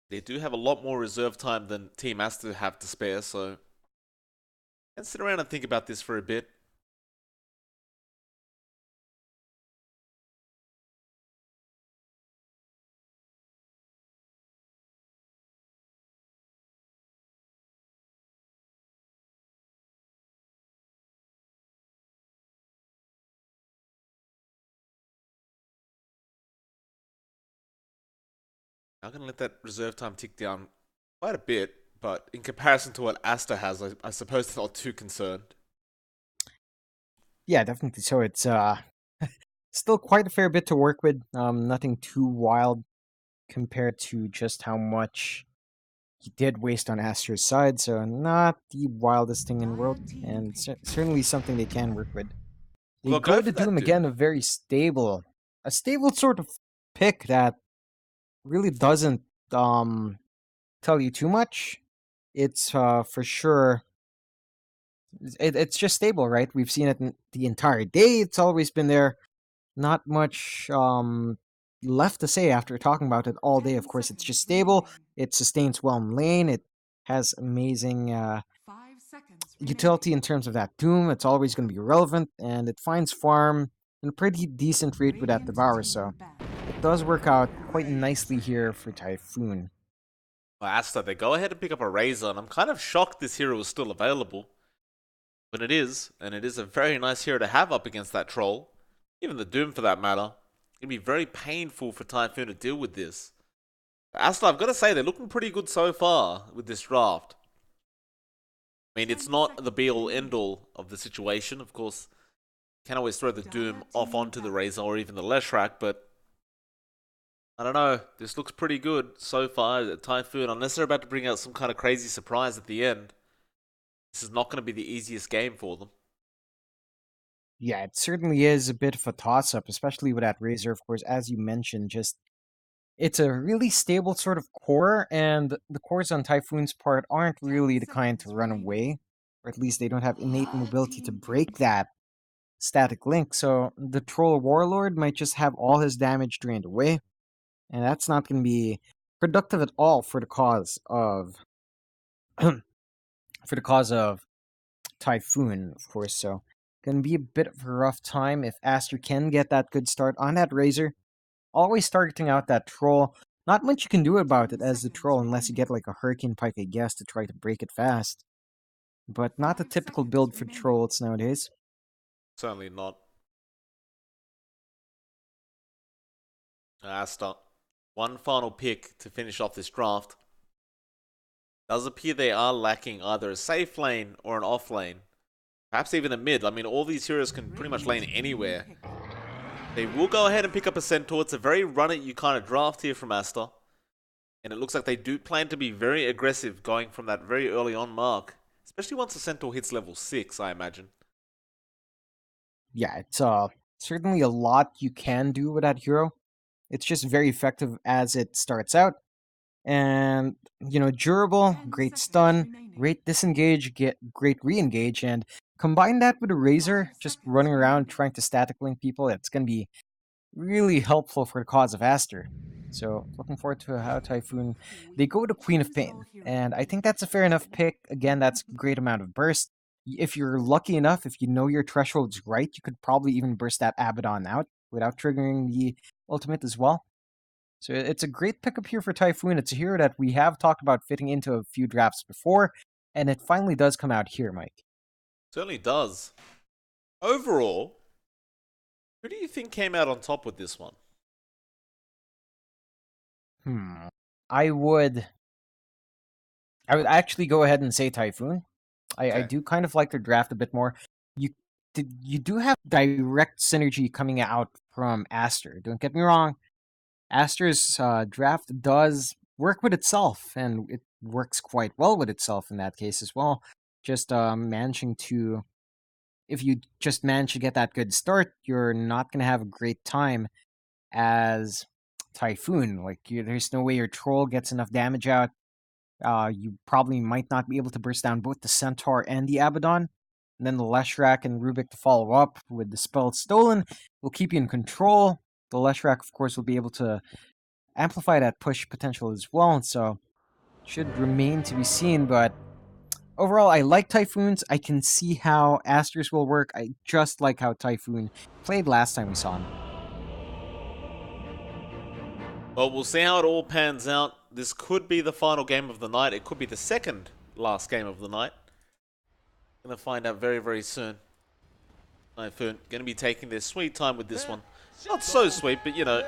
They do have a lot more reserve time than Team Aster have to spare, so let's sit around and think about this for a bit. I'm going to let that reserve time tick down quite a bit, but in comparison to what Aster has, I suppose they're not too concerned. Yeah, definitely. So it's still quite a fair bit to work with. Nothing too wild compared to just how much he did waste on Aster's side. So not the wildest thing in the world, and certainly something they can work with. They Well, go go to for that Doom again, Doom. a stable sort of pick that really doesn't tell you too much. It's for sure. It's just stable, right? We've seen it the entire day. It's always been there. Not much left to say after talking about it all day. Of course, it's just stable. It sustains well in lane. It has amazing utility in terms of that Doom. It's always going to be relevant, and it finds farm in a pretty decent rate with that Devour. So it does work out quite nicely here for Typhoon. Well, Aster, they go ahead and pick up a Razor, and I'm kind of shocked this hero is still available. But it is, and it is a very nice hero to have up against that Troll. Even the Doom for that matter. It'd be very painful for Typhoon to deal with this. Aster, I've got to say, they're looking pretty good so far with this draft. I mean, it's not the be-all, end-all of the situation. Of course, you can always throw the Doom off onto the Razor or even the Leshrac, but I don't know. This looks pretty good so far. Typhoon, unless they're about to bring out some kind of crazy surprise at the end, this is not going to be the easiest game for them. Yeah, it certainly is a bit of a toss up, especially with that Razor, of course, as you mentioned. Just it's a really stable sort of core, and the cores on Typhoon's part aren't really the kind to run away, or at least they don't have innate mobility to break that static link. So the Troll Warlord might just have all his damage drained away, and that's not going to be productive at all for the cause of for the cause of Typhoon, of course. So gonna be a bit of a rough time if Aster can get that good start on that Razor. Always targeting out that Troll. Not much you can do about it as the Troll unless you get like a Hurricane Pike, I guess, to try to break it fast. But not a typical build for Trolls nowadays. Certainly not. Aster, one final pick to finish off this draft. Does appear they are lacking either a safe lane or an off lane. Perhaps even a mid. I mean, all these heroes can pretty much lane anywhere. They will go ahead and pick up a Centaur. It's a very run-it-you kind of draft here from Aster. And it looks like they do plan to be very aggressive going from that very early on mark. Especially once the Centaur hits level 6, I imagine. Yeah, it's certainly a lot you can do with that hero. It's just very effective as it starts out. And, durable, great stun, great disengage, get great re-engage, and combine that with a Razor, just running around trying to static link people, it's going to be really helpful for the cause of Aster. So, looking forward to how Typhoon, they go to Queen of Pain, and I think that's a fair enough pick. Again, that's a great amount of burst. If you're lucky enough, if you know your threshold's right, you could probably even burst that Abaddon out without triggering the ultimate as well. So it's a great pickup here for Typhoon. It's a hero that we have talked about fitting into a few drafts before, and it finally does come out here, Mike. Certainly does. Overall, who do you think came out on top with this one? Hmm. I would actually go ahead and say Typhoon. I Okay. do kind of like their draft a bit more. You you do have direct synergy coming out from Aster. Don't get me wrong. Aster's draft does work with itself, and it works quite well with itself in that case as well. Just managing to if you just manage to get that good start, you're not going to have a great time as Typhoon. There's no way your Troll gets enough damage out. You probably might not be able to burst down both the Centaur and the Abaddon. And then the Leshrac and Rubik to follow up with the spell stolen will keep you in control. The Leshrac, of course, will be able to amplify that push potential as well, so should remain to be seen, but overall, I like Typhoons. I can see how Asters will work. I just like how Typhoon played last time we saw him. Well, we'll see how it all pans out. This could be the final game of the night. It could be the second last game of the night. Gonna find out very, very soon. Typhoon gonna be taking their sweet time with this one. Not so sweet, but you know.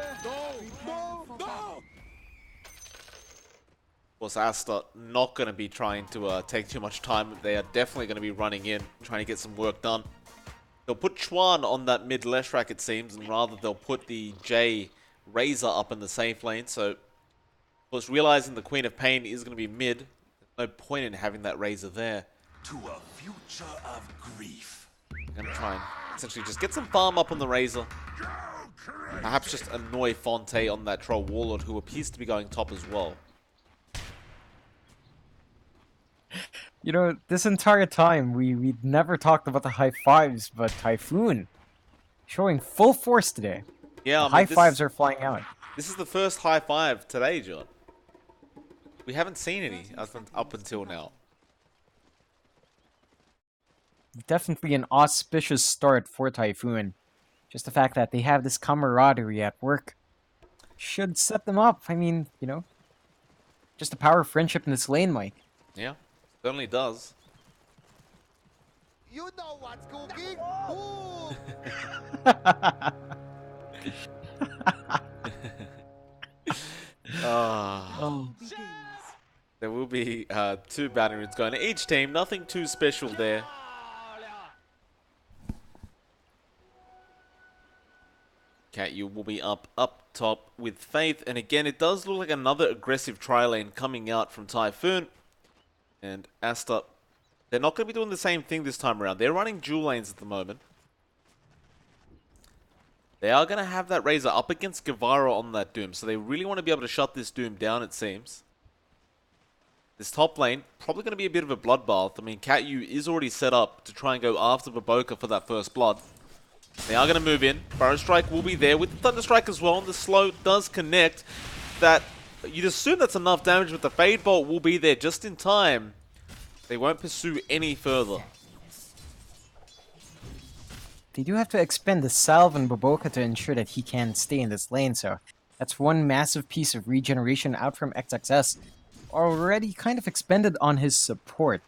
Of course, Aster not going to be trying to take too much time. They are definitely going to be running in, trying to get some work done. They'll put Chuan on that mid-left rack, it seems, and rather they'll put the J Razor up in the safe lane. So, of course, realizing the Queen of Pain is going to be mid, there's no point in having that Razor there. To a future of grief. I'm going to try and essentially just get some farm up on the Razor. Perhaps just annoy Fonte on that Troll Warlord, who appears to be going top as well. You know, this entire time, we never talked about the high fives, but Typhoon showing full force today. Yeah, high fives are flying out. This is the first high five today, John. We haven't seen any up until now. Definitely an auspicious start for Typhoon. Just the fact that they have this camaraderie at work should set them up. I mean, you know, just the power of friendship in this lane, Mike. Yeah, certainly does. You know what's cooking? There will be 2 batting runes going to each team. Nothing too special there. You will be up top with Faith. And again, it does look like another aggressive tri-lane coming out from Typhoon. And Aster, they're not going to be doing the same thing this time around. They're running dual lanes at the moment. They are going to have that Razor up against Guevara on that Doom. So they really want to be able to shut this Doom down, it seems. This top lane, probably going to be a bit of a bloodbath. I mean, Catyu is already set up to try and go after Baboka for that first blood. They are going to move in. Burrow Strike will be there with the Thunder Strike as well. And the slow does connect. That you'd assume that's enough damage, but the Fade Bolt will be there just in time. They won't pursue any further. They do have to expend the Salve on Baboka to ensure that he can stay in this lane, so that's one massive piece of regeneration out from XXS. Already kind of expended on his support.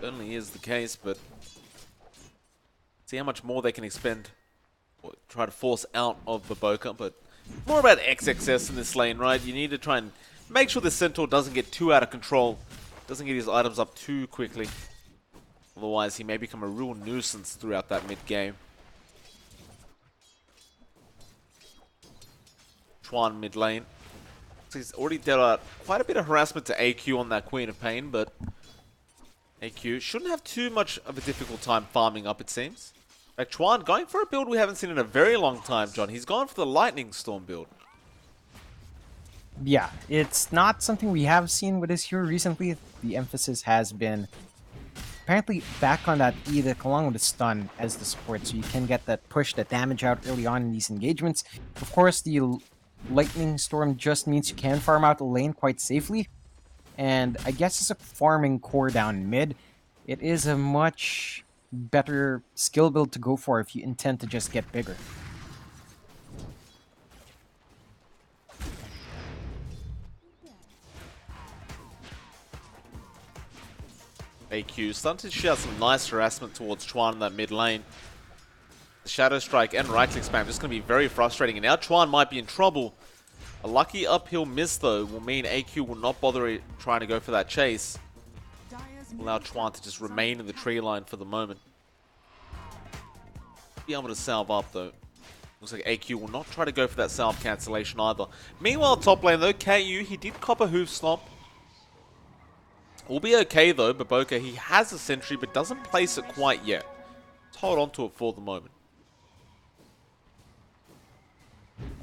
Certainly is the case, but see how much more they can expend or try to force out of Baboka, but more about XXS in this lane, right? You need to try and make sure the Centaur doesn't get too out of control, doesn't get his items up too quickly. Otherwise, he may become a real nuisance throughout that mid-game. Chuan mid lane. So he's already dealt out quite a bit of harassment to AQ on that Queen of Pain, but AQ shouldn't have too much of a difficult time farming up, it seems. Like Chuan going for a build we haven't seen in a very long time, John. He's gone for the Lightning Storm build. Yeah, it's not something we have seen with this hero recently. The emphasis has been apparently back on that Edict along with the stun as the support, so you can get that push, that damage out early on in these engagements. Of course, the Lightning Storm just means you can farm out the lane quite safely. And I guess as a farming core down mid, it is a much better skill build to go for if you intend to just get bigger. AQ starting to shout some nice harassment towards Chuan in that mid lane. The Shadow Strike and right click spam just going to be very frustrating, and now Chuan might be in trouble. A lucky uphill miss though will mean AQ will not bother trying to go for that chase. Allow Chuan to just remain in the tree line for the moment. Be able to salve up though. Looks like AQ will not try to go for that salve cancellation either. Meanwhile, top lane though, KU, he did cop a hoof stomp. Will be okay though, Baboka, he has a sentry but doesn't place it quite yet. Let's hold on to it for the moment.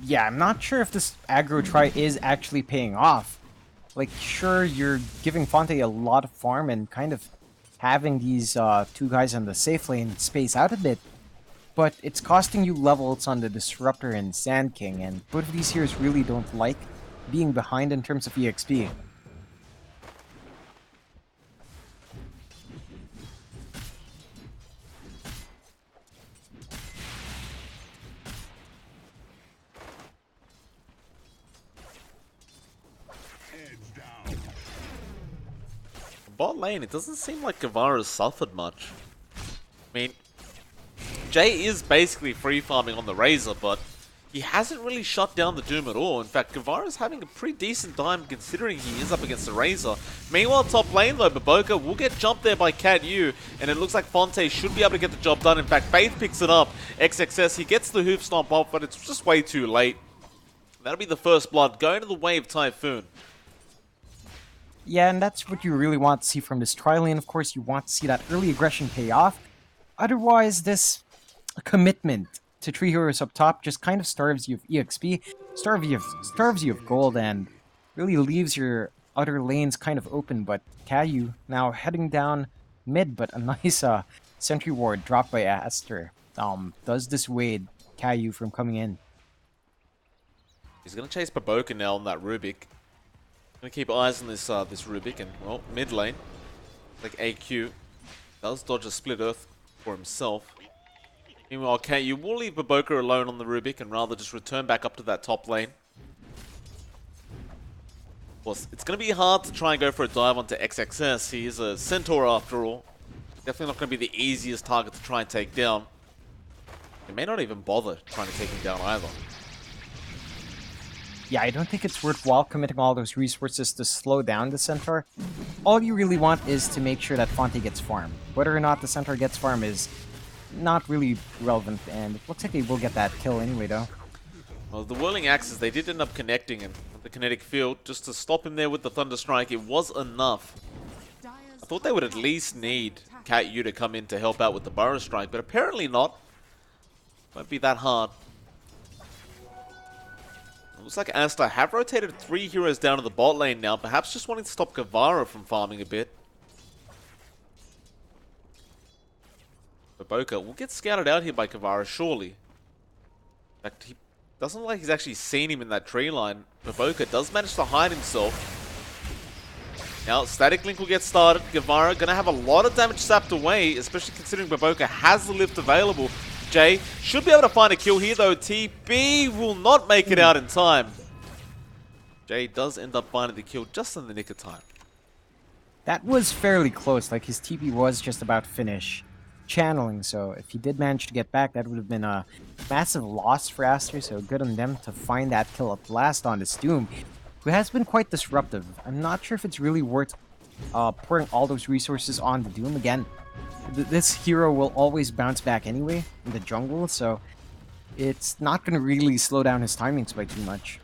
Yeah, I'm not sure if this aggro try is actually paying off. Like, sure, you're giving Fonte a lot of farm and kind of having these 2 guys on the safe lane space out a bit. but it's costing you levels on the Disruptor and Sand King, and both of these heroes really don't like being behind in terms of EXP. Bot lane, it doesn't seem like Guevara's suffered much. I mean, Jay is basically free farming on the Razor, but he hasn't really shut down the Doom at all. In fact, Guevara's having a pretty decent time considering he is up against the Razor. Meanwhile, top lane though, MLPDotA will get jumped there by Cat-U, and it looks like Fonte should be able to get the job done. In fact, Faith picks it up. XXS, he gets the hoof stomp off, but it's just way too late. That'll be the first blood, going to the wave Typhoon. Yeah, and that's what you really want to see from this tri lane. Of course, you want to see that early aggression pay off. Otherwise, this commitment to 3 heroes up top just kind of starves you of EXP, starves you of gold, and really leaves your other lanes kind of open. But Caillou now heading down mid, but a nice sentry ward dropped by Aster does dissuade Caillou from coming in. He's going to chase MLPDotA now on that Rubik. Gonna keep eyes on this this Rubik, and well, mid lane, like AQ does dodge a split earth for himself. Meanwhile, you will leave MLPDotA alone on the Rubik and rather just return back up to that top lane. Of course, it's gonna be hard to try and go for a dive onto XXS. He is a Centaur after all. Definitely not gonna be the easiest target to try and take down. He may not even bother trying to take him down either. Yeah, I don't think it's worthwhile committing all those resources to slow down the Centaur. All you really want is to make sure that Fonte gets farm. Whether or not the Centaur gets farm is not really relevant, and it looks like they will get that kill anyway, though. Well, the Whirling Axes, they did end up connecting him with the kinetic field just to stop him there with the Thunder Strike. It was enough. I thought they would at least need Cat-U to come in to help out with the Burrow Strike, but apparently not. Won't be that hard. Looks like Aster have rotated 3 heroes down to the bot lane now, perhaps just wanting to stop Guevara from farming a bit. MLPDotA will get scouted out here by Guevara, surely. In fact, he doesn't look like he's actually seen him in that tree line. MLPDotA does manage to hide himself. Now, Static Link will get started. Guevara gonna have a lot of damage sapped away, especially considering MLPDotA has the lift available. Jay should be able to find a kill here, though. TB will not make it out in time. Jay does end up finding the kill just in the nick of time. That was fairly close, like his TP was just about to finish channeling, so if he did manage to get back, that would have been a massive loss for Aster, so good on them to find that kill at last on this Doom, who has been quite disruptive. I'm not sure if it's really worth pouring all those resources on the Doom again. This hero will always bounce back anyway in the jungle, so it's not going to really slow down his timings by too much.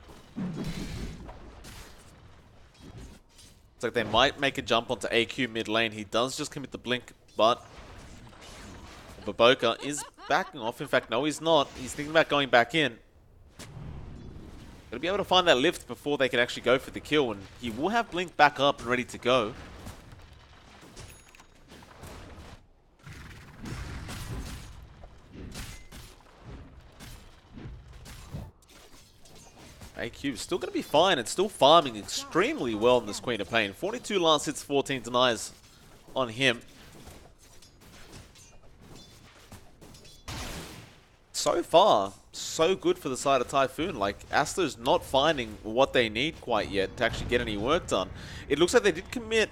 It's like they might make a jump onto AQ mid lane. He does just commit the blink, but MLPDotA is backing off. In fact, no, he's not. He's thinking about going back in. Gonna be able to find that lift before they can actually go for the kill, and he will have blink back up and ready to go. AQ is still going to be fine and still farming extremely well in this Queen of Pain. 42 last hits, 14 denies on him. So far, so good for the side of Typhoon. Like, Aster's not finding what they need quite yet to actually get any work done. It looks like they did commit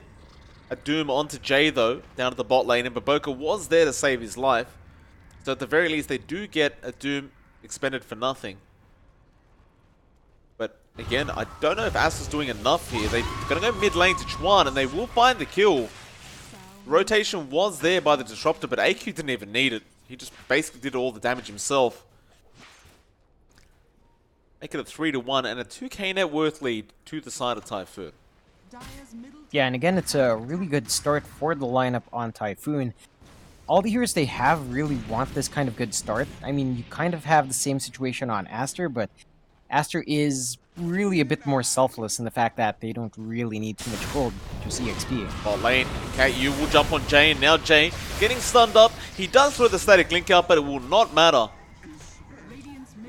a Doom onto Jay, though, down to the bot lane, and MLPDotA was there to save his life. So at the very least, they do get a Doom expended for nothing. But again, I don't know if Aster's doing enough here. They're going to go mid lane to Chuan, and they will find the kill. Rotation was there by the Disruptor, but AQ didn't even need it. He just basically did all the damage himself. Make it a 3-1 and a 2k net worth lead to the side of Typhoon. Yeah, and again, it's a really good start for the lineup on Typhoon. All the heroes they have really want this kind of good start. I mean, you kind of have the same situation on Aster, but Aster is really a bit more selfless in the fact that they don't really need too much gold, just EXP. Bot lane, KU will jump on Jay, and now Jay getting stunned up. He does throw the static link out, but it will not matter.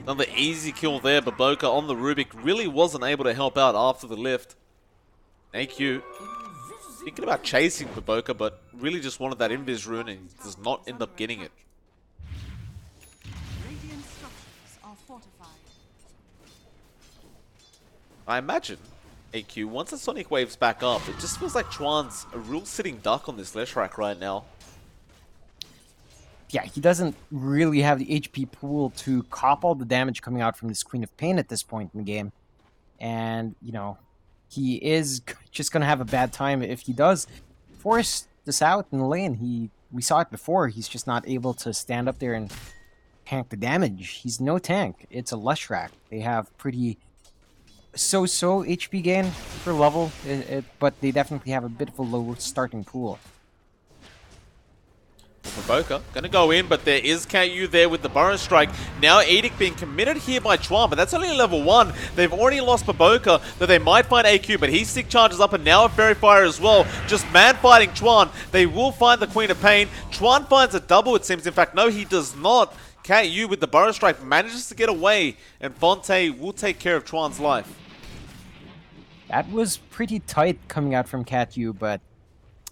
Another easy kill there. MLPDotA on the Rubik really wasn't able to help out after the lift. AQ thinking about chasing MLPDotA, but really just wanted that invis rune and he does not end up getting it. I imagine AQ, once the Sonic Wave's back up, it just feels like Chuan's a real sitting duck on this Leshrac right now. Yeah, he doesn't really have the HP pool to cop all the damage coming out from this Queen of Pain at this point in the game. And, you know, he is just going to have a bad time if he does force this out in the lane. We saw it before. He's just not able to stand up there and tank the damage. He's no tank. It's a Leshrac. They have pretty so-so HP gain per level, but they definitely have a bit of a low starting pool. MLPDotA gonna go in, but there is KU there with the Burrow Strike. Now Edict being committed here by Chuan, but that's only level 1. They've already lost MLPDotA, though they might find AQ, but he stick charges up and now a Fairy Fire as well. Just man fighting Chuan. They will find the Queen of Pain. Chuan finds a double, it seems. In fact, no, he does not. KU with the Burrow Strike manages to get away, and Fonte will take care of Chuan's life. That was pretty tight coming out from KU, but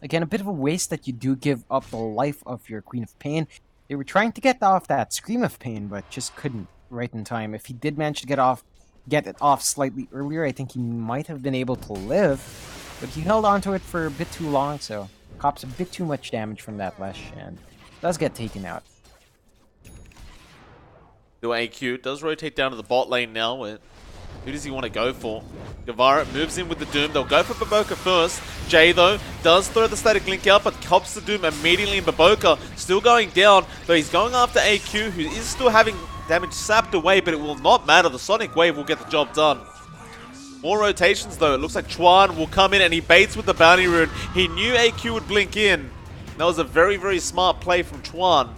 again, a bit of a waste that you do give up the life of your Queen of Pain. They were trying to get off that Scream of Pain, but just couldn't right in time. If he did manage to get it off slightly earlier, I think he might have been able to live, but he held onto it for a bit too long, so cops a bit too much damage from that Lesh, and does get taken out. The AQ does rotate down to the bot lane now. Who does he want to go for? Guevara moves in with the Doom. They'll go for MLPDotA first. Jay, though, does throw the static link out, but cops the Doom immediately. MLPDotA still going down, though he's going after AQ, who is still having damage sapped away, but it will not matter. The Sonic Wave will get the job done. More rotations, though. It looks like Chuan will come in, and he baits with the Bounty Rune. He knew AQ would blink in. That was a very, very smart play from Chuan.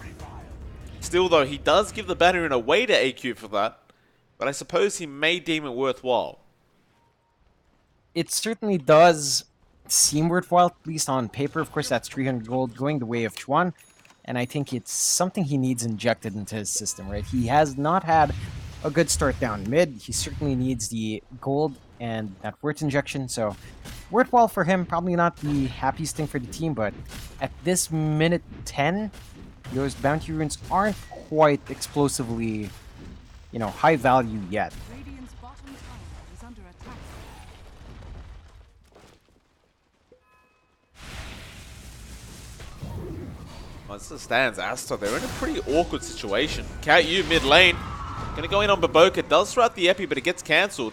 Still, though, he does give the Bounty Rune away to AQ for that. But I suppose he may deem it worthwhile. It certainly does seem worthwhile, at least on paper. Of course, that's 300 gold going the way of Chuan. And I think it's something he needs injected into his system, right? He has not had a good start down mid. He certainly needs the gold and that worth injection. So, worthwhile for him. Probably not the happiest thing for the team, but at this minute 10, those bounty runes aren't quite explosively, you know, high value yet. Radiant's bottom tower is under attack. As it stands, Aster, they're in a pretty awkward situation. KU mid lane, gonna go in on MLPDotA, does throw out the epi, but it gets cancelled.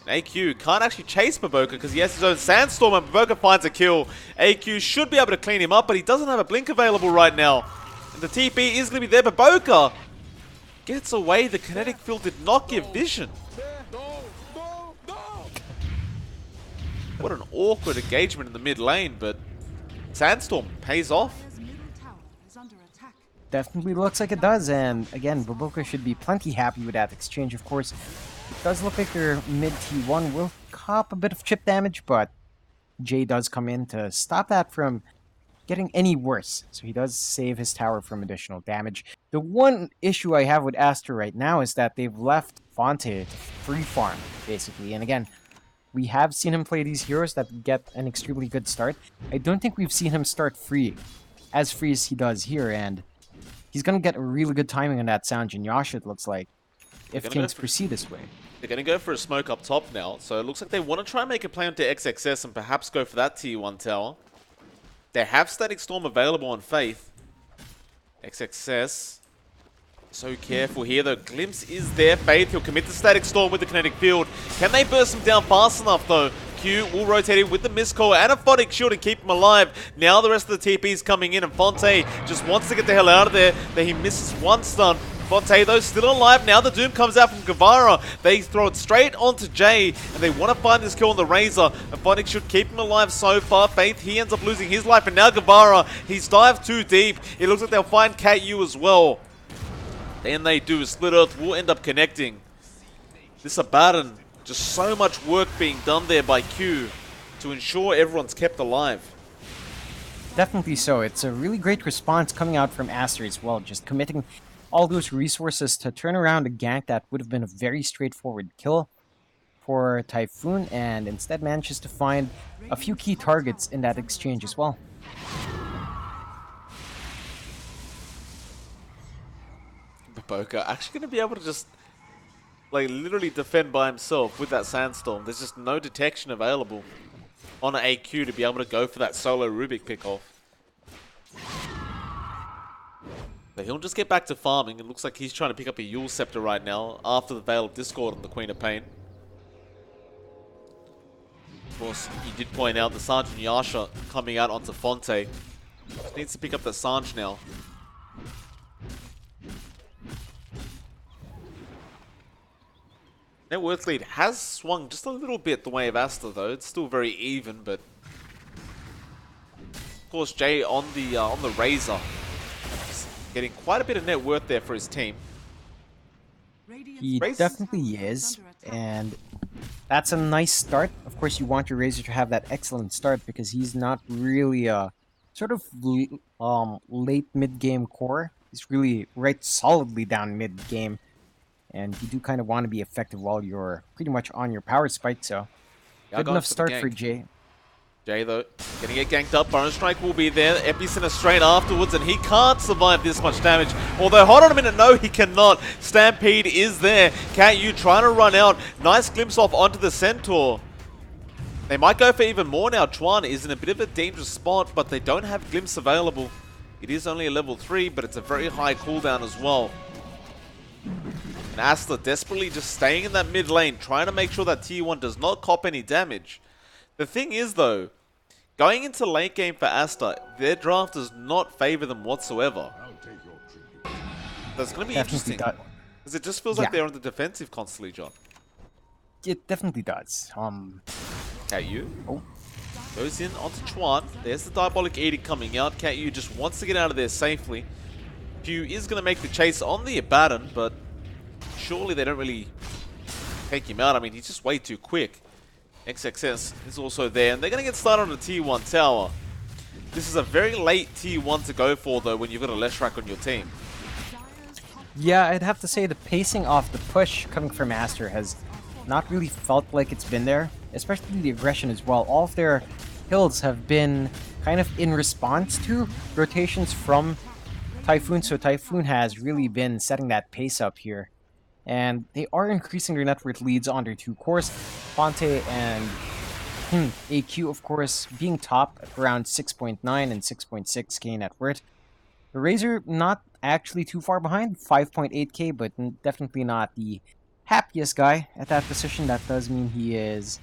And AQ can't actually chase MLPDotA because he has his own Sandstorm, and MLPDotA finds a kill. AQ should be able to clean him up, but he doesn't have a blink available right now. And the TP is gonna be there, MLPDotA gets away. The kinetic field did not give vision. What an awkward engagement in the mid lane, but Sandstorm pays off. Dire's middle tower is under attack. Definitely looks like it does, and again, MLPDotA should be plenty happy with that exchange, of course. It does look like their mid T1 will cop a bit of chip damage, but Jay does come in to stop that from getting any worse. So he does save his tower from additional damage. The one issue I have with Aster right now is that they've left Fonte to free farm, basically. And again, we have seen him play these heroes that get an extremely good start. I don't think we've seen him start as free as he does here, and he's going to get a really good timing on that Sound Yash, it looks like, if things proceed this way. They're going to go for a smoke up top now, so it looks like they want to try and make a play onto XXS and perhaps go for that tier 1 tower. They have Static Storm available on Faith. XXS, so careful here though. Glimpse is there. Faith, he'll commit the Static Storm with the kinetic field. Can they burst him down fast enough though? Q will rotate in with the Mistcall and a Phonic Shield and keep him alive. Now the rest of the TP is coming in, and Fonte just wants to get the hell out of there. He misses one stun. Fonte, though, still alive now. The Doom comes out from Guevara. They throw it straight onto Jay, and they want to find this kill on the Razor. And Phonic should keep him alive so far. Faith, he ends up losing his life, and now Guevara, he's dived too deep. It looks like they'll find KU as well. Then they do. Split Earth will end up connecting. This Abaddon, just so much work being done there by Q to ensure everyone's kept alive. Definitely so. It's a really great response coming out from Aster as well, just committing all those resources to turn around a gank that would have been a very straightforward kill for Typhoon, and instead manages to find a few key targets in that exchange as well. MLPDotA actually going to be able to just, like, literally defend by himself with that Sandstorm. There's just no detection available on an AQ to be able to go for that solo Rubik pick-off. So he'll just get back to farming. It looks like he's trying to pick up a Yule Scepter right now after the Veil of Discord on the Queen of Pain. Of course, you did point out the Sergeant Yasha coming out onto Fonte. Just needs to pick up that Sanj now. Net worth lead has swung just a little bit the way of Aster though. It's still very even, but of course Jay on the Razor, getting quite a bit of net worth there for his team. He definitely is, and that's a nice start. Of course, you want your Razor to have that excellent start because he's not really a sort of late mid-game core. He's really right solidly down mid-game, and you do kind of want to be effective while you're pretty much on your power spike, so good enough start for Jay. Jay, though, gonna get ganked up. Burn Strike will be there. Epicenter straight afterwards, and he can't survive this much damage. Although, hold on a minute, no, he cannot. Stampede is there. Cat U trying to run out. Nice glimpse off onto the Centaur. They might go for even more now. Chuan is in a bit of a dangerous spot, but they don't have Glimpse available. It is only a level 3, but it's a very high cooldown as well. And Aster desperately just staying in that mid lane, trying to make sure that T1 does not cop any damage. The thing is, though, going into late game for Aster, their draft does not favor them whatsoever. That's going to be interesting. Because it just feels like they're on the defensive constantly, John. It definitely does. Cat U goes in onto Chuan. There's the Diabolic Edict coming out. Cat U just wants to get out of there safely. Q is going to make the chase on the Abaddon, but surely they don't really take him out. I mean, he's just way too quick. XXS is also there, and they're going to get started on the T1 tower. This is a very late T1 to go for, though, when you've got a Leshrac on your team. Yeah, I'd have to say the pacing off the push coming from Aster has not really felt like it's been there, especially the aggression as well. All of their hills have been kind of in response to rotations from Typhoon, so Typhoon has really been setting that pace up here. And they are increasing their net worth leads on their two cores. Fonte and AQ, of course, being top at around 6.9 and 6.6k net worth. The Razor not actually too far behind, 5.8k, but definitely not the happiest guy at that position. That does mean he is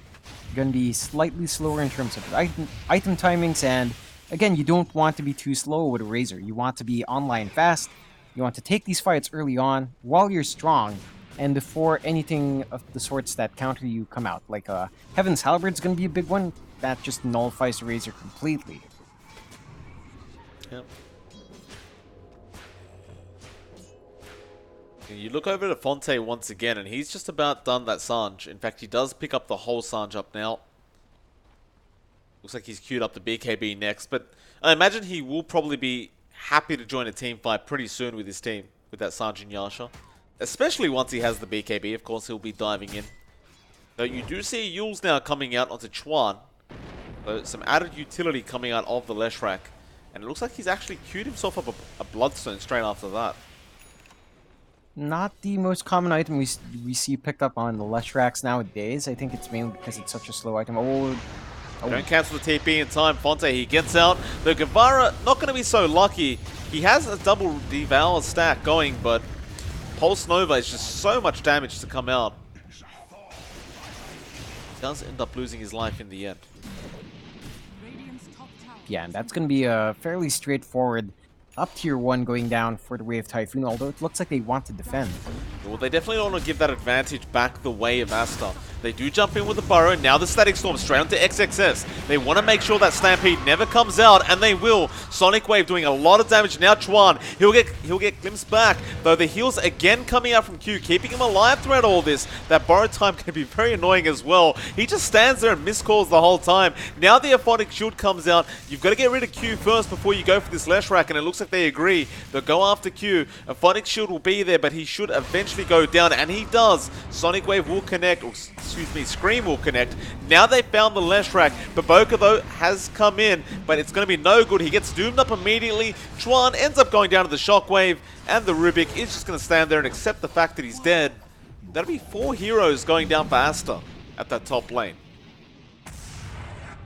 going to be slightly slower in terms of item timings, and again, you don't want to be too slow with a Razor. You want to be online fast. You want to take these fights early on while you're strong and before anything of the sorts that counter you come out. Like Heaven's Halberd's going to be a big one. That just nullifies the Razor completely. Yep. You look over to Fonte once again, and he's just about done that Sanj. In fact, he does pick up the whole Sanj up now. Looks like he's queued up the BKB next, but I imagine he will probably be happy to join a team fight pretty soon with his team, with that Sergeant Yasha. Especially once he has the BKB, of course, he'll be diving in. So you do see Yules now coming out onto Chuan. So some added utility coming out of the Leshrac. And it looks like he's actually queued himself up a Bloodstone straight after that. Not the most common item we see picked up on the Leshracs nowadays. I think it's mainly because it's such a slow item. Don't cancel the TP in time. Fonte, he gets out. The Guevara, not going to be so lucky. He has a double Devour stack going, but Pulse Nova is just so much damage to come out. He does end up losing his life in the end. Yeah, and that's going to be a fairly straightforward up tier 1 going down for the Wave Typhoon, although it looks like they want to defend. Well, they definitely don't want to give that advantage back the way of Aster. They do jump in with the burrow. Now the Static Storm straight onto XXS. They want to make sure that Stampede never comes out, and they will. Sonic Wave doing a lot of damage. Now Chuan, he'll get glimpsed back, though the heals again coming out from Q, keeping him alive throughout all this. That burrow time can be very annoying as well. He just stands there and miscalls the whole time. Now the Aphonic Shield comes out. You've got to get rid of Q first before you go for this Leshrac, and it looks like they agree. They'll go after Q. Aphonic Shield will be there, but he should eventually go down, and he does. Sonic Wave will connect, or excuse me, Scream will connect. Now they found the Leshrac. Baboka, though, has come in, but it's going to be no good. He gets doomed up immediately. Chuan ends up going down to the Shockwave, and the Rubik is just going to stand there and accept the fact that he's dead. That'll be 4 heroes going down for Aster at that top lane.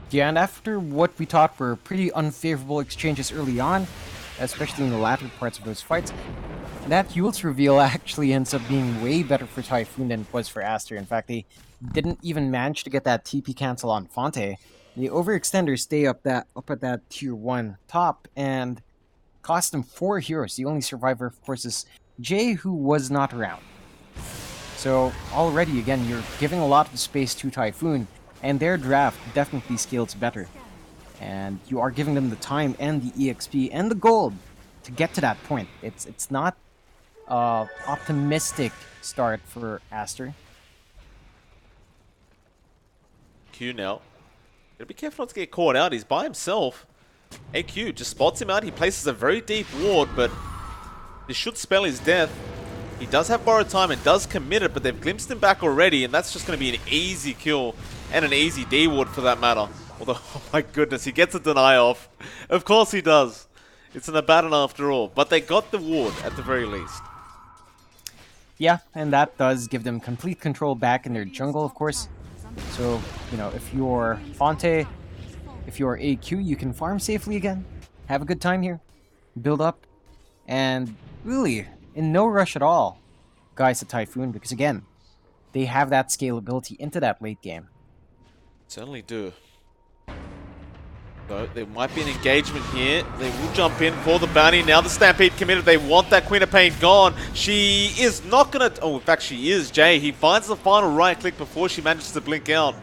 Yeah, and after what we thought were pretty unfavorable exchanges early on, especially in the latter parts of those fights, that Yule's reveal actually ends up being way better for Typhoon than it was for Aster. In fact, they didn't even manage to get that TP cancel on Fonte. The overextenders stay up at that tier 1 top and cost them 4 heroes. The only survivor, of course, is Jay, who was not around. So already, again, you're giving a lot of space to Typhoon, and their draft definitely scales better. And you are giving them the time and the EXP and the gold to get to that point. It's not optimistic start for Aster. Q now. Gotta be careful not to get caught out. He's by himself. AQ just spots him out. He places a very deep ward, but this should spell his death. He does have borrowed time and does commit it, but they've glimpsed him back already, and that's just going to be an easy kill and an easy D ward for that matter. Although, oh my goodness, he gets a deny off. Of course he does. It's an Abaddon after all, but they got the ward at the very least. Yeah, and that does give them complete control back in their jungle, of course. So, you know, if you're Fonte, if you're AQ, you can farm safely again. Have a good time here. Build up. And really, in no rush at all, guys at Typhoon, because again, they have that scalability into that late game. Certainly do. So there might be an engagement here. They will jump in for the bounty. Now the Stampede committed. They want that Queen of Pain gone. She is not going to... Oh, in fact, she is. Jay, he finds the final right click before she manages to blink out.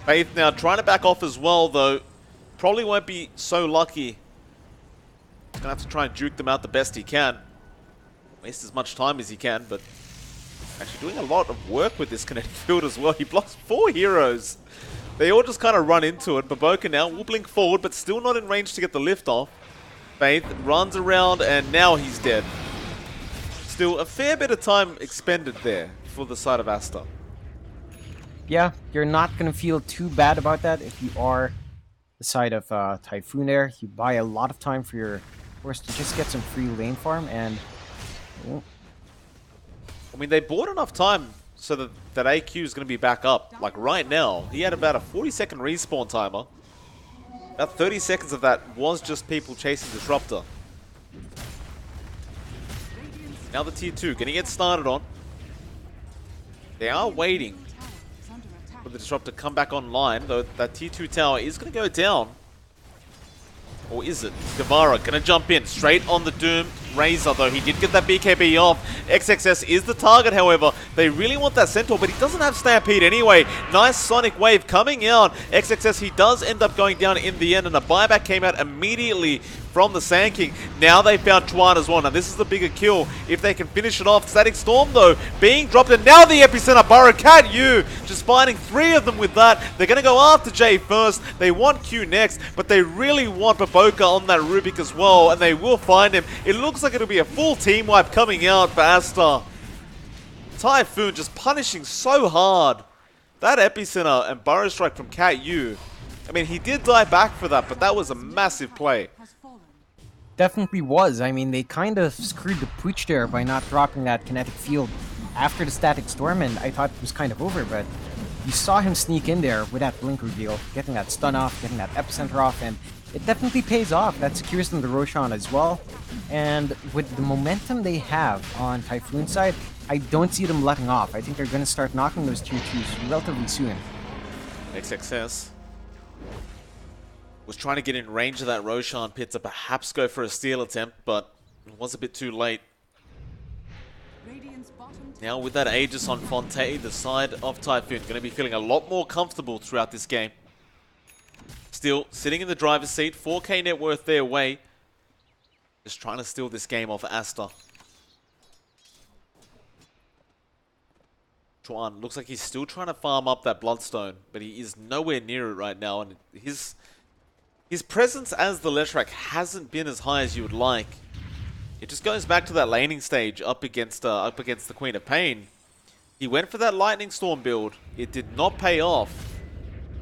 Faith now trying to back off as well, though. Probably won't be so lucky. He's going to have to try and juke them out the best he can. Waste as much time as he can, but... Actually doing a lot of work with this kinetic field as well. He blocks 4 heroes. They all just kind of run into it. Baboka now will blink forward, but still not in range to get the lift off. Faith runs around, and now he's dead. Still a fair bit of time expended there for the side of Aster. Yeah, you're not going to feel too bad about that if you are the side of Typhoon there. You buy a lot of time for your horse to just get some free lane farm, and... Oh. I mean, they bought enough time so that AQ is going to be back up. Like right now, he had about a 40-second respawn timer. About 30 seconds of that was just people chasing Disruptor. Now the tier 2 going to get started on. They are waiting for the Disruptor to come back online, though that tier 2 tower is going to go down. Or is it? Guevara going to jump in straight on the Doom. Razor, though, he did get that BKB off. XXS is the target, however. They really want that Centaur, but he doesn't have Stampede anyway. Nice Sonic Wave coming out. XXS, he does end up going down in the end, and a buyback came out immediately from the Sand King. Now they found Chuan as well. Now this is the bigger kill if they can finish it off. Static Storm, though, being dropped, and now the epicenter. Burrow Cat U just finding 3 of them with that. They're going to go after Jay first. They want Q next, but they really want Baboka on that Rubik as well, and they will find him. It looks like it'll be a full team wipe coming out for Aster. Typhoon just punishing so hard. That epicenter and Burrow Strike from Cat U. I mean, he did die back for that, but that was a massive play. Definitely was. I mean, they kind of screwed the pooch there by not dropping that kinetic field after the Static Storm, and I thought it was kind of over, but you saw him sneak in there with that blink reveal, getting that stun off, getting that epicenter off, and it definitely pays off. That secures them the Roshan as well. And with the momentum they have on Typhoon's side, I don't see them letting off. I think they're going to start knocking those tier 2s relatively soon. XXS was trying to get in range of that Roshan pit to perhaps go for a steal attempt, but it was a bit too late. Now with that Aegis on Fonte, the side of Typhoon going to be feeling a lot more comfortable throughout this game. Still, sitting in the driver's seat, 4k net worth their way. Just trying to steal this game off Aster. Chuan looks like he's still trying to farm up that Bloodstone, but he is nowhere near it right now, and his presence as the Leshrac hasn't been as high as you would like. It just goes back to that laning stage up against the Queen of Pain. He went for that Lightning Storm build. It did not pay off,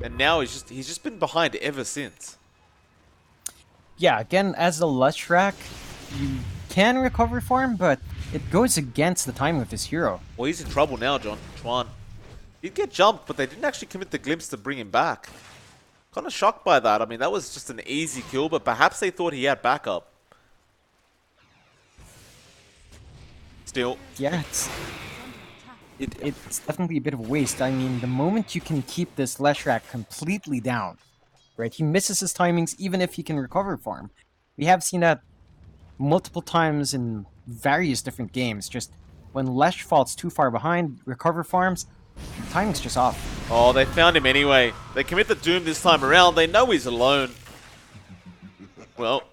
and now he's just been behind ever since. Yeah, again, as the Leshrac, you can recover for him, but it goes against the timing of his hero. Well, he's in trouble now, Chuan. He'd get jumped, but they didn't actually commit the glimpse to bring him back. Kind of shocked by that. I mean, that was just an easy kill, but perhaps they thought he had backup. Still. Yeah, it's definitely a bit of a waste. I mean, the moment you can keep this Leshrac completely down, right? He misses his timings even if he can recover for him. We have seen that multiple times in various different games. Just when Lesh falls too far behind, recover farms, the timing's just off. Oh, they found him anyway. They commit the Doom this time around. They know he's alone. Well,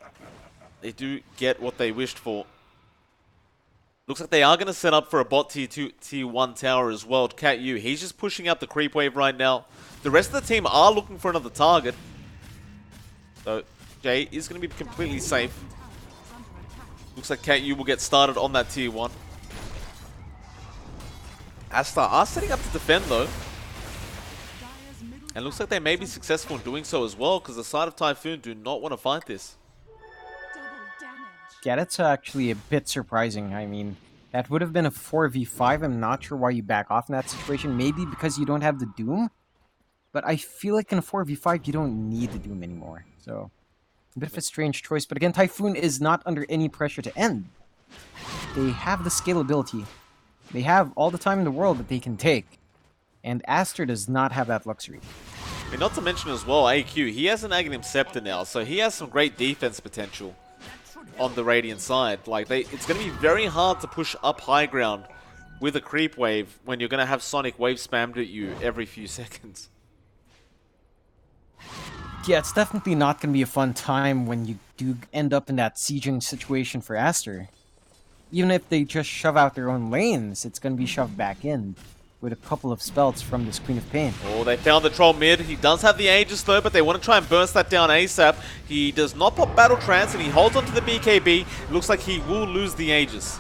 they do get what they wished for. Looks like they are going to set up for a bot tier 2, tier 1 tower as well. Cat U, he's just pushing out the creep wave right now. The rest of the team are looking for another target. So, Jay is going to be completely safe. Looks like Cat U will get started on that tier 1. Aster are setting up to defend though. And looks like they may be successful in doing so as well, because the side of Typhoon do not want to fight this. Yeah, that's actually a bit surprising. I mean, that would have been a 4v5. I'm not sure why you back off in that situation. Maybe because you don't have the Doom. But I feel like in a 4v5, you don't need the Doom anymore. So, a bit of a strange choice. But again, Typhoon is not under any pressure to end. They have the scalability. They have all the time in the world that they can take. And Aster does not have that luxury. I mean, not to mention as well, AQ, he has an Aghanim Scepter now, so he has some great defense potential on the Radiant side. Like, it's going to be very hard to push up high ground with a creep wave when you're going to have Sonic wave spammed at you every few seconds. Yeah, it's definitely not going to be a fun time when you do end up in that sieging situation for Aster. Even if they just shove out their own lanes, it's going to be shoved back in with a couple of spells from this Queen of Pain. Oh, they found the troll mid. He does have the Aegis though, but they want to try and burst that down ASAP. He does not pop Battle Trance and he holds onto the BKB. It looks like he will lose the Aegis.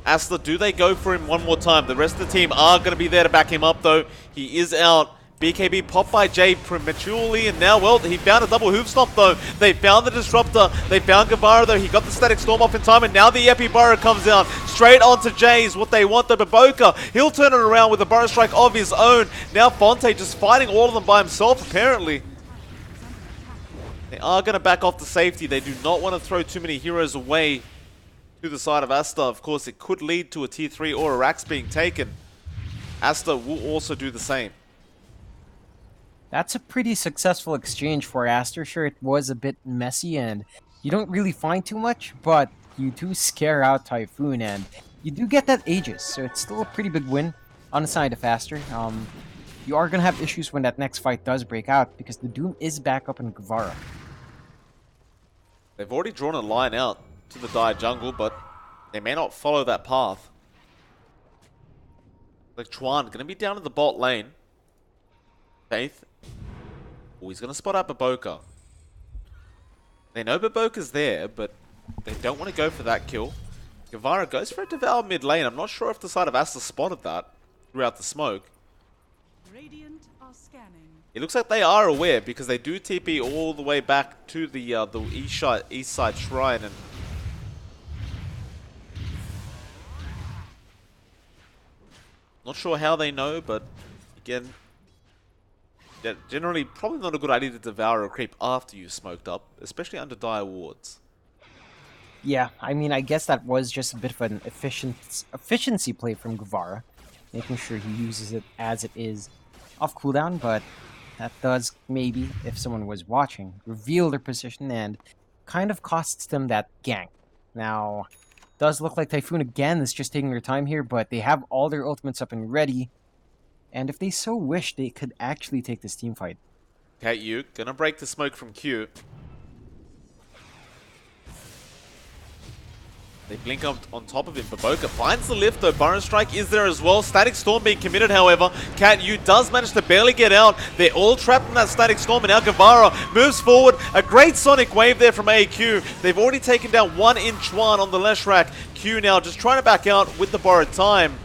Aster, do they go for him one more time? The rest of the team are going to be there to back him up though. He is out. BKB popped by Jay prematurely, and now, well, he found a double hoof stomp though. They found the Disruptor. They found Guevara though. He got the Static Storm off in time, and now the Epi Burrow comes down straight onto Jay's. What they want though, but Boca, he'll turn it around with a Burrow Strike of his own. Now Fonte just fighting all of them by himself, apparently. They are going to back off the safety. They do not want to throw too many heroes away to the side of Aster. Of course, it could lead to a tier 3 or a Rax being taken. Aster will also do the same. That's a pretty successful exchange for Aster. Sure, it was a bit messy and you don't really find too much, but you do scare out Typhoon and you do get that Aegis, so it's still a pretty big win on the side of Aster. You are going to have issues when that next fight does break out because the Doom is back up in Guevara. They've already drawn a line out to the Dire jungle, but they may not follow that path. Like Chuan, going to be down in the bot lane. Faith. Oh, he's going to spot out Baboka. They know Baboka's there, but they don't want to go for that kill. Guevara goes for a Devour mid lane. I'm not sure if the side of Aster spotted that throughout the smoke. Radiant are scanning. It looks like they are aware because they do TP all the way back to the east side shrine. And not sure how they know, but again, generally probably not a good idea to devour a creep after you smoked up, especially under dire wards. Yeah, I mean, I guess that was just a bit of an efficiency play from Guevara, making sure he uses it as it is off cooldown, but that does maybe, if someone was watching, reveal their position and kind of costs them that gank. Now, Does look like Typhoon again is just taking their time here, but they have all their ultimates up and ready. And if they so wish, they could actually take this team fight. Okay, you gonna break the smoke from Q. They blink up on top of him. ImbaTV finds the lift though. Burrow Strike is there as well. Static Storm being committed, however. Cat Yu does manage to barely get out. They're all trapped in that Static Storm, and now Guevara moves forward. A great Sonic Wave there from AQ. They've already taken down 1 in Chuan on the Leshrac. Q now just trying to back out with the borrowed time.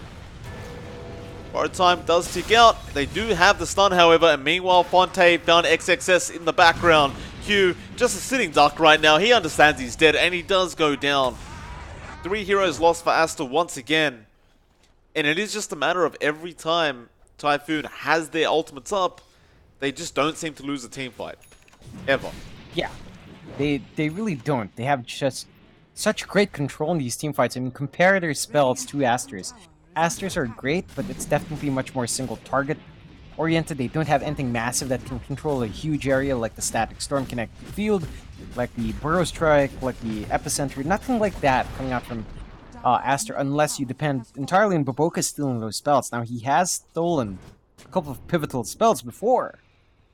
Borrowed time does tick out. They do have the stun, however, and meanwhile Fonte found XXS in the background. Q just a sitting duck right now. He understands he's dead, and he does go down. 3 heroes lost for Aster once again. And it is just a matter of every time Typhoon has their ultimates up, they just don't seem to lose a team fight. Ever. Yeah, they really don't. They have just such great control in these team fights. I mean, compare their spells to Aster's. Aster's are great, but it's definitely much more single target oriented. They don't have anything massive that can control a huge area like the Static Storm connected field, like the Burrow Strike, like the Epicenter. Nothing like that coming out from Aster, unless you depend entirely on ImbaTV stealing those spells. Now, he has stolen a couple of pivotal spells before,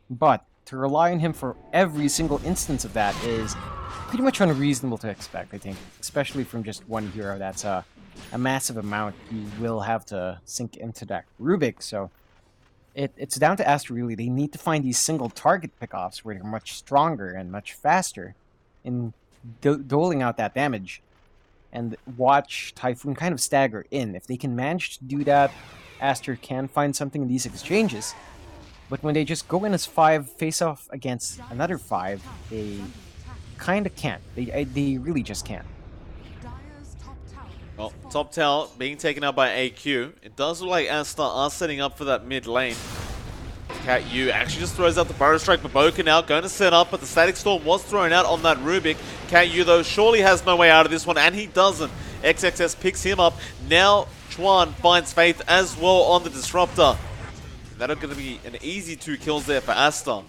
but to rely on him for every single instance of that is pretty much unreasonable to expect, I think. Especially from just one hero. That's a massive amount you will have to sink into that Rubik, so it's down to Aster, really. They need to find these single target pickoffs where they're much stronger and much faster in doling out that damage, and watch Typhoon kind of stagger in. If they can manage to do that, Aster can find something in these exchanges. But when they just go in as 5, face off against another 5, they kind of can't. They really just can't. Well, top tower being taken out by AQ. It does look like Aster are setting up for that mid lane. Cat Yu actually just throws out the Burrow Strike. ImbaTV now going to set up, but the Static Storm was thrown out on that Rubik. Cat Yu, though, surely has no way out of this one, and he doesn't. XXS picks him up. Now Chuan finds Faith as well on the Disruptor. That'll going to be an easy 2 kills there for Aster.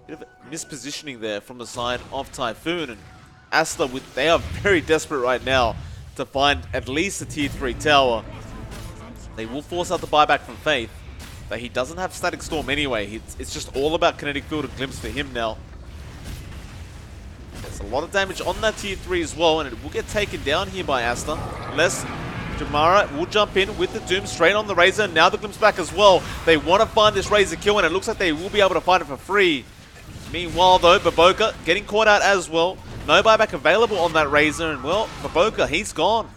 Bit of mispositioning there from the side of Typhoon, and Aster, they are very desperate right now to find at least a tier 3 tower. They will force out the buyback from Faith, but he doesn't have Static Storm anyway. It's just all about Kinetic Field and Glimpse for him now. There's a lot of damage on that tier 3 as well, and it will get taken down here by Aster. Unless Jamara will jump in with the Doom straight on the Razor, and now the Glimpse back as well. They want to find this Razor kill, and it looks like they will be able to find it for free. Meanwhile, though, ImbaTV getting caught out as well. No buyback available on that Razor, and well, ImbaTV, he's gone.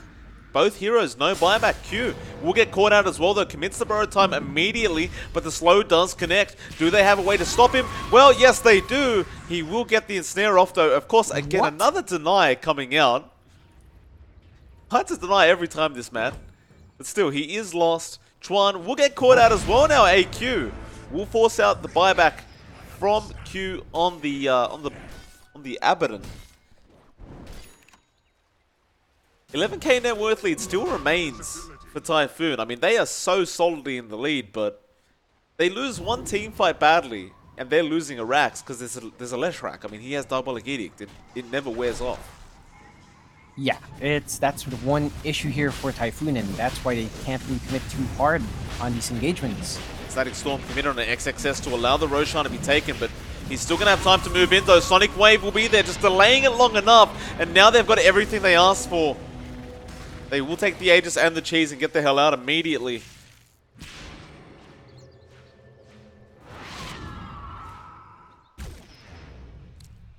Both heroes, no buyback. Q will get caught out as well, though, commits the borrowed time immediately, but the slow does connect. Do they have a way to stop him? Well, yes, they do. He will get the ensnare off, though. Of course, again, another deny coming out. Hard to deny every time this man, but still, he is lost. Chuan will get caught out as well now. AQ will force out the buyback from Q on the Abaddon. 11k net worth lead still remains for Typhoon. I mean, they are so solidly in the lead, but they lose one team fight badly, and they're losing a Rax because there's a Leshrac. I mean, he has Diabolic Edict. It never wears off. Yeah, that's the one issue here for Typhoon, and that's why they can't really commit too hard on these engagements. Static Storm committed on an XXS to allow the Roshan to be taken, but he's still going to have time to move in, though. Sonic Wave will be there, just delaying it long enough, and now they've got everything they asked for. They will take the Aegis and the Cheese and get the hell out immediately.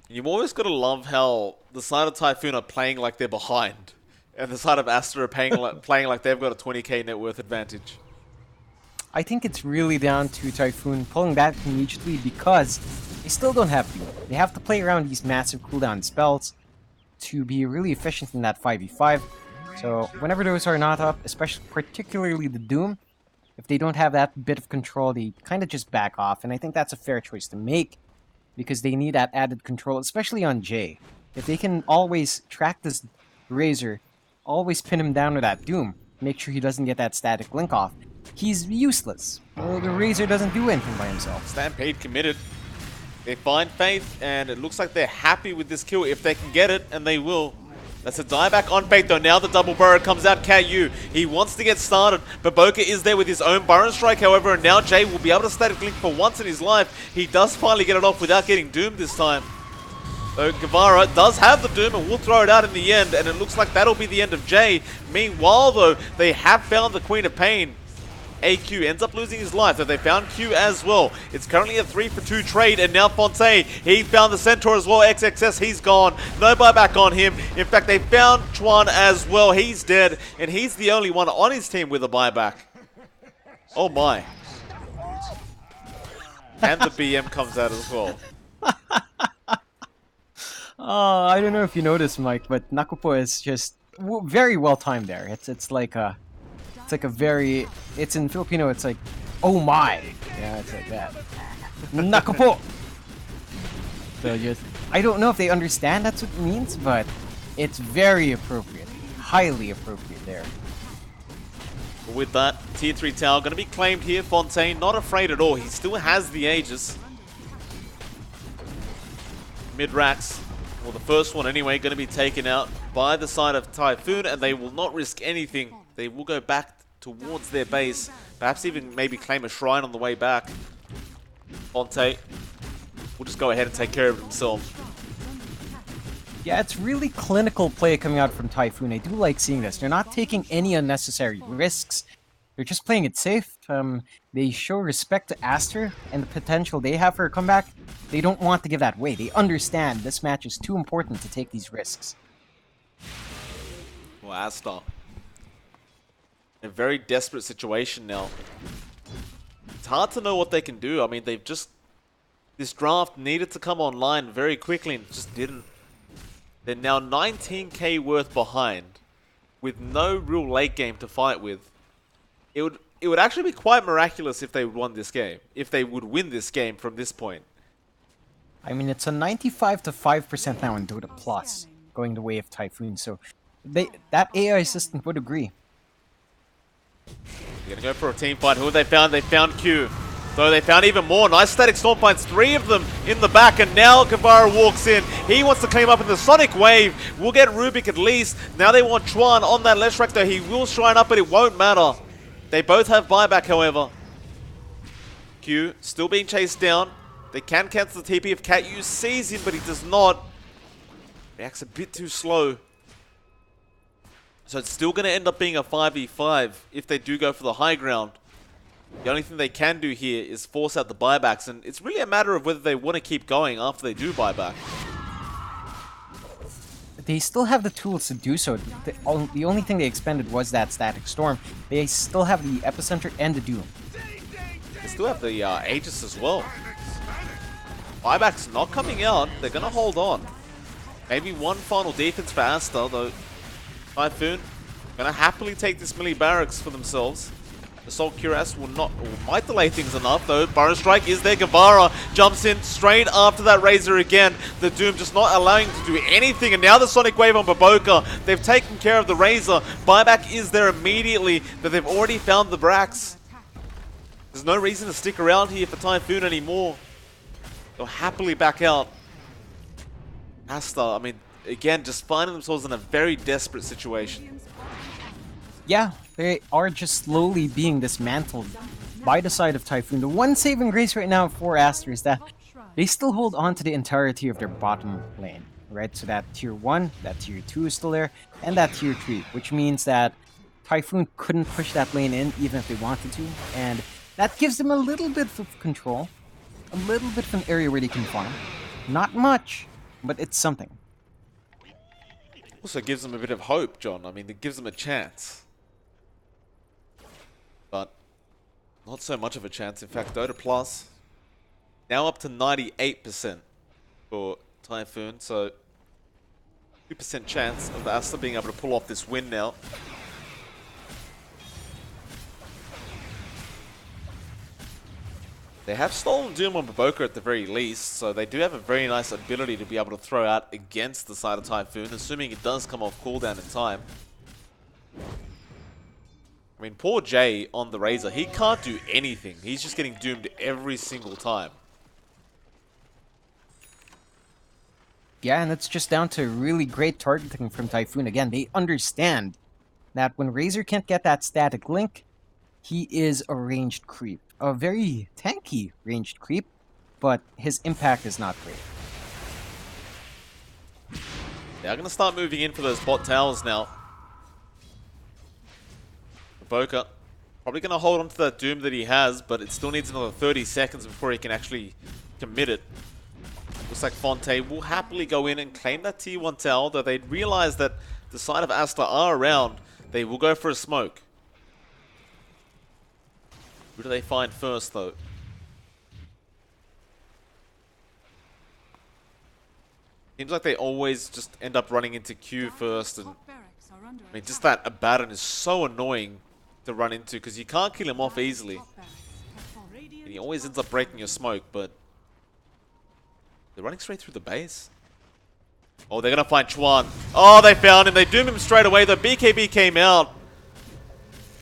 You've always got to love how the side of Typhoon are playing like they're behind, and the side of Aster are playing like they've got a 20k net worth advantage. I think it's really down to Typhoon pulling back immediately because they still don't have to. They have to play around these massive cooldown spells to be really efficient in that 5v5. So whenever those are not up, particularly the Doom, if they don't have that bit of control, they kind of just back off. And I think that's a fair choice to make because they need that added control, especially on Jay. If they can always track this Razor, always pin him down with that Doom, make sure he doesn't get that static link off, he's useless. Well, the Razor doesn't do anything by himself. Stampede committed. They find Faith, and it looks like they're happy with this kill if they can get it, and they will. That's a dieback on bait though. Now the double burrow comes out. KU, he wants to get started. MLPDotA is there with his own Burrow Strike, however, and now Jay will be able to static link for once in his life. He does finally get it off without getting doomed this time. So Guevara does have the doom and will throw it out in the end, and it looks like that'll be the end of Jay. Meanwhile though, they have found the Queen of Pain. AQ ends up losing his life, though they found Q as well. It's currently a 3-for-2 trade, and now Fontaine, he found the Centaur as well. XXS, he's gone. No buyback on him. In fact, they found Chuan as well. He's dead, and he's the only one on his team with a buyback. Oh my. And the BM comes out as well. I don't know if you noticed, Mike, but Nakupo is just very well timed there. It's like a very, it's in Filipino, it's like, oh my. Yeah, it's like that. Nakupo! So just, I don't know if they understand that's what it means, but it's very appropriate. Highly appropriate there. With that, tier 3 tower going to be claimed here. Fontaine not afraid at all. He still has the Aegis. Mid-racks, well the first one anyway, going to be taken out by the side of Typhoon, and they will not risk anything. They will go back towards their base. Perhaps even maybe claim a shrine on the way back. Fontaine will just go ahead and take care of himself. Yeah, it's really clinical play coming out from Typhoon. I do like seeing this. They're not taking any unnecessary risks. They're just playing it safe. They show respect to Aster and the potential they have for a comeback. They don't want to give that away. They understand this match is too important to take these risks. Well, Aster, in a very desperate situation now. It's hard to know what they can do. I mean, they've just... This draft needed to come online very quickly and just didn't. They're now 19k worth behind with no real late game to fight with. It would actually be quite miraculous if they won this game. If they would win this game from this point. I mean, it's a 95 to 5% now in Dota Plus, going the way of Typhoon, so that AI assistant would agree. They're going to go for a team fight. Who have they found? They found Q. So they found even more. Nice static storm finds 3 of them in the back, and now Guevara walks in. He wants to claim up in the Sonic Wave. We'll get Rubik at least. Now they want Chuan on that left track, though. He will shrine up, but it won't matter. They both have buyback, however. Q still being chased down. They can cancel the TP if KU sees him, but he does not. Reacts a bit too slow. So it's still going to end up being a 5v5 if they do go for the high ground. The only thing they can do here is force out the buybacks, and it's really a matter of whether they want to keep going after they do buyback. They still have the tools to do so. The only thing they expended was that static storm. They still have the epicenter and the doom. They still have the Aegis as well. Buyback's not coming out. They're going to hold on. Maybe one final defense for Aster, though. Typhoon going to happily take this melee barracks for themselves. Assault Cuirass will not, or might delay things enough though. Burrow Strike is there. Guevara jumps in straight after that Razor again. The Doom just not allowing him to do anything, and now the Sonic Wave on MLPDotA. They've taken care of the Razor. Buyback is there immediately, but they've already found the Brax. There's no reason to stick around here for Typhoon anymore. They'll happily back out. Aster, I mean, again, just finding themselves in a very desperate situation. Yeah, they are just slowly being dismantled by the side of Typhoon. The one saving grace right now for Aster is that they still hold on to the entirety of their bottom lane, right? So that tier 1, that tier 2 is still there, and that tier 3, which means that Typhoon couldn't push that lane in even if they wanted to, and that gives them a little bit of control, a little bit of an area where they can farm. Not much, but it's something. Also gives them a bit of hope, John. I mean, it gives them a chance. But not so much of a chance. In fact, Dota Plus now up to 98% for Typhoon, so 2% chance of Aster being able to pull off this win now. They have stolen Doom on MLPDotA at the very least, so they do have a very nice ability to be able to throw out against the side of Typhoon, assuming it does come off cooldown in time. I mean, poor Jay on the Razor, he can't do anything. He's just getting doomed every single time. Yeah, and it's just down to really great targeting from Typhoon. Again, they understand that when Razor can't get that static link, he is a ranged creep. A very tanky ranged creep, but his impact is not great. They're going to start moving in for those bot towers now. Boca probably going to hold on to that Doom that he has, but it still needs another 30 seconds before he can actually commit it. Looks like Fonte will happily go in and claim that T1 tower, though they realize that the side of Aster are around. They will go for a smoke. Who do they find first, though? Seems like they always just end up running into Q first, and I mean, just that Abaddon is so annoying to run into because you can't kill him off easily. And he always ends up breaking your smoke, but they're running straight through the base. Oh, they're gonna find Chuan. Oh, they found him. They doom him straight away, though. BKB came out.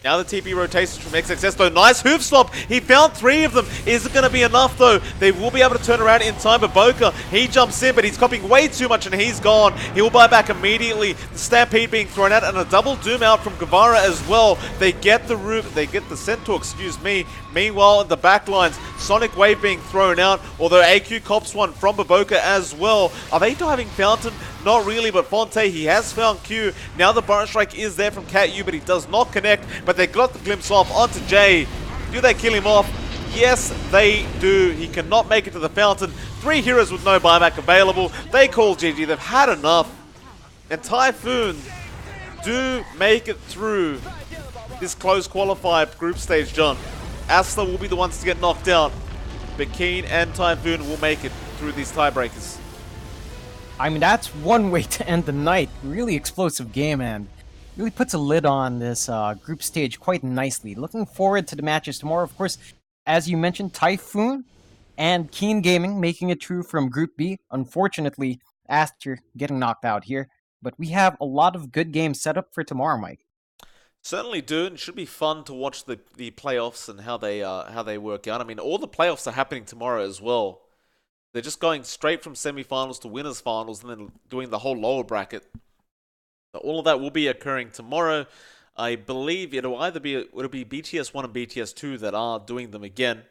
Now the TP rotations from XXS, though. Nice hoof swap. He found 3 of them. Is it going to be enough, though? They will be able to turn around in time, but Boca, he jumps in, but he's copying way too much, and he's gone. He will buy back immediately. The Stampede being thrown out, and a double doom out from Guevara as well. They get the Centaur, excuse me. Meanwhile, in the backlines, Sonic Wave being thrown out, although AQ cops one from Baboka as well. Are they diving Fountain? Not really, but Fonte, he has found Q. Now the Burn Strike is there from Cat U, but he does not connect. But they got the glimpse off onto Jay. Do they kill him off? Yes, they do. He cannot make it to the Fountain. 3 heroes with no buyback available. They call GG. They've had enough. And Typhoon do make it through this close qualifier group stage, John. Aster will be the ones to get knocked out, but Keen and Typhoon will make it through these tiebreakers. I mean, that's one way to end the night. Really explosive game, and really puts a lid on this group stage quite nicely. Looking forward to the matches tomorrow. Of course, as you mentioned, Typhoon and Keen Gaming making it through from Group B. Unfortunately, Aster getting knocked out here. But we have a lot of good games set up for tomorrow, Mike. Certainly do, and it should be fun to watch the playoffs and how they work out. I mean, all the playoffs are happening tomorrow as well. They're just going straight from semifinals to winners finals and then doing the whole lower bracket. So all of that will be occurring tomorrow. I believe it'll be BTS 1 and BTS 2 that are doing them again.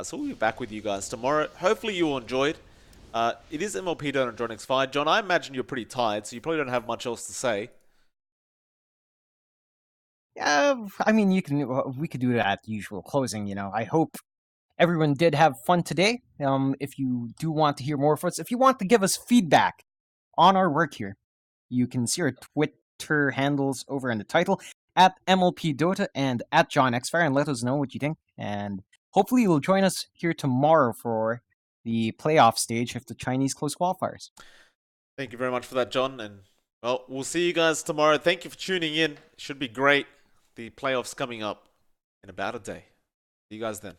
So we'll be back with you guys tomorrow. Hopefully you all enjoyed. It is MLPDotA and johnxfire. John, I imagine you're pretty tired, so you probably don't have much else to say. Yeah, I mean, we could do that usual closing, you know. I hope everyone did have fun today. If you do want to hear more from us, if you want to give us feedback on our work here, you can see our Twitter handles over in the title, at MLPDotA and at johnxfire, and let us know what you think. And hopefully you'll join us here tomorrow for the playoff stage of the Chinese close qualifiers. Thank you very much for that, John. And, well, we'll see you guys tomorrow. Thank you for tuning in. It should be great. The playoffs coming up in about a day. See you guys then.